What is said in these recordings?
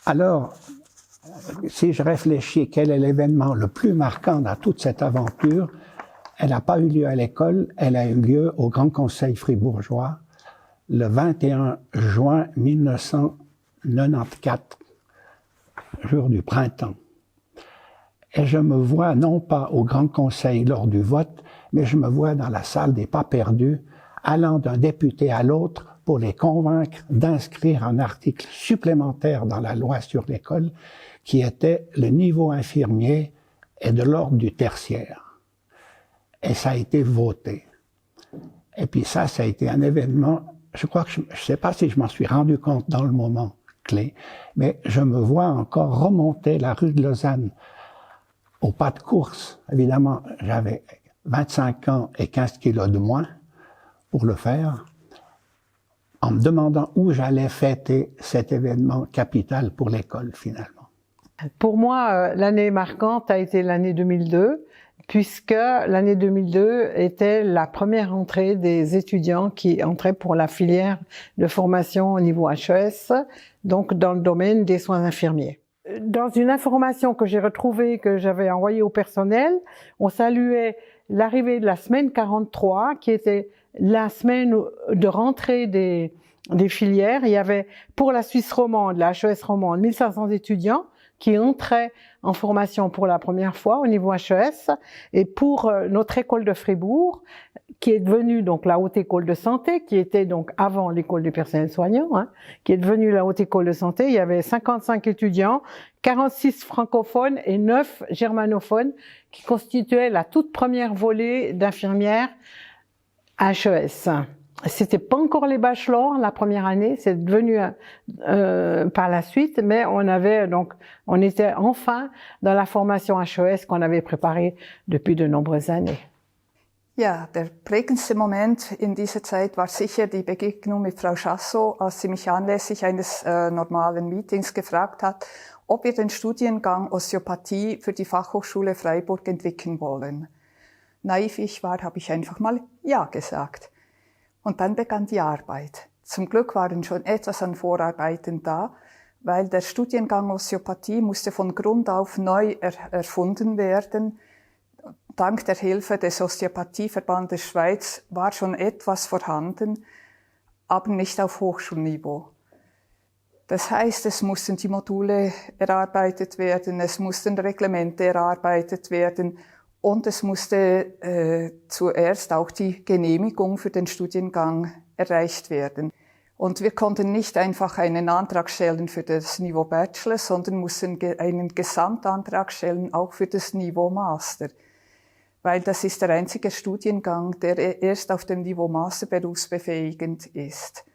Alors, si je réfléchis quel est l'événement le plus marquant dans toute cette aventure, elle n'a pas eu lieu à l'école, elle a eu lieu au Grand Conseil fribourgeois le 21 juin 1994, jour du printemps. Et je me vois non pas au Grand Conseil lors du vote, mais je me vois dans la salle des pas perdus, allant d'un député à l'autre pour les convaincre d'inscrire un article supplémentaire dans la loi sur l'école qui était le niveau infirmier et de l'ordre du tertiaire. Et ça a été voté. Et puis ça a été un événement, je crois que je ne sais pas si je m'en suis rendu compte dans le moment clé, mais je me vois encore remonter la rue de Lausanne au pas de course. Évidemment, j'avais 25 ans et 15 kilos de moins pour le faire, en me demandant où j'allais fêter cet événement capital pour l'école, finalement. Pour moi, l'année marquante a été l'année 2002, puisque l'année 2002 était la première entrée des étudiants qui entraient pour la filière de formation au niveau HES, donc dans le domaine des soins infirmiers. Dans une information que j'ai retrouvée, que j'avais envoyée au personnel, on saluait l'arrivée de la semaine 43, qui était la semaine de rentrée des filières. Il y avait pour la Suisse romande, la HES romande, 1500 étudiants qui entraient en formation pour la première fois au niveau HES, et pour notre école de Fribourg, qui est devenue donc la Haute École de Santé, qui était donc avant l'école du personnel soignant, qui est devenue la Haute École de Santé. Il y avait 55 étudiants, 46 francophones et 9 germanophones, qui constituaient la toute première volée d'infirmières HES. C'était pas encore les bachelors la première année, c'est devenu par la suite, mais on était enfin dans la formation HES qu'on avait préparée depuis de nombreuses années. Ja, der prägendste Moment in dieser Zeit war sicher die Begegnung mit Frau Chasseau, als sie mich anlässlich eines normalen Meetings gefragt hat, ob wir den Studiengang Osteopathie für die Fachhochschule Freiburg entwickeln wollen. Naiv ich war, habe ich einfach mal Ja gesagt. Und dann begann die Arbeit. Zum Glück waren schon etwas an Vorarbeiten da, weil der Studiengang Osteopathie musste von Grund auf neu erfunden werden. Dank der Hilfe des Osteopathieverbandes Schweiz war schon etwas vorhanden, aber nicht auf Hochschulniveau. Das heißt, es mussten die Module erarbeitet werden, es mussten Reglemente erarbeitet werden und es musste zuerst auch die Genehmigung für den Studiengang erreicht werden. Und wir konnten nicht einfach einen Antrag stellen für das Niveau Bachelor, sondern mussten einen Gesamtantrag stellen, auch für das Niveau Master. Weil das ist der einzige Studiengang, der erst auf dem Niveau Master berufsbefähigend ist.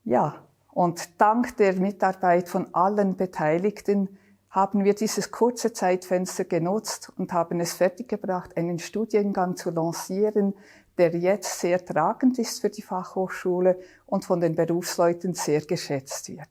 Ja, und dank der Mitarbeit von allen Beteiligten haben wir dieses kurze Zeitfenster genutzt und haben es fertiggebracht, einen Studiengang zu lancieren, der jetzt sehr tragend ist für die Fachhochschule und von den Berufsleuten sehr geschätzt wird.